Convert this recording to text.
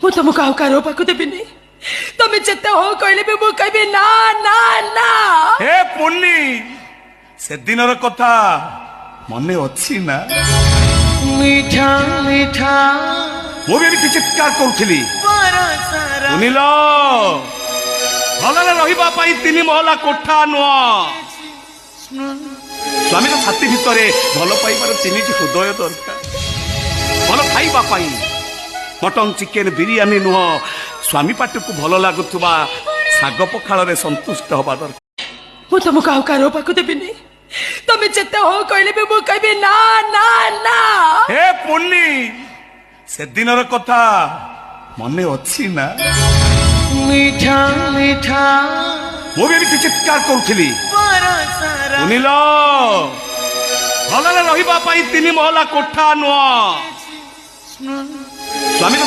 ମୁଁ ତମ କାହାକୁ କାହାର ପାଖକୁ ଦେବିନି। ତମେ ଯେତେ ହଉ କହିଲେ ବି ମୁଁ କହିବି ନା ନା ନା। ହେ ପୁନି, ସେଦିନର କଥା ମନେ ଅଛି ନା? ମିଠା ମିଠା ମୁଁ ବି ଏମିତି ଚିତ୍କାର କରୁଥିଲି, ଶୁଣିଲ ଭଲରେ ରହିବା ପାଇଁ 3 ମହଲା କୋଠା ନୁହଁ, ସ୍ୱାମୀର ଛାତି ଭିତରେ ଭଲ ପାଇବାର 3ଟି ହୃଦୟ ଦରକାର। ଭଲ ଖାଇବା ପାଇଁ ମଟନ ଚିକେନ ବିରିୟାନୀ ନୁହଁ, ସ୍ୱାମୀ ପାଟିକୁ ଭଲ ଲାଗୁଥିବା ଶାଗ ପଖାଳରେ ସନ୍ତୁଷ୍ଟ ହବା ଦରକାର। ମୁଁ ତମ କାହାକୁ କାହାର ପାଖକୁ ଦେବିନି। ତମେ ଯେତେ ହଉ କହିଲେ ବି ମୁଁ କହିବି ନା ନା ନା। ହେ ପୁନି, ସେଦିନର କଥା ମନେ ଅଛି ନା? ମିଠା ମିଠା ମୁଁ ବି ଏମିତି ଚିତ୍କାର କରୁଥିଲି, ଶୁଣିଲ ଭଲରେ ରହିବା ପାଇଁ 3 ମହଲା କୋଠା ନୁହଁ, ସ୍ୱାମୀର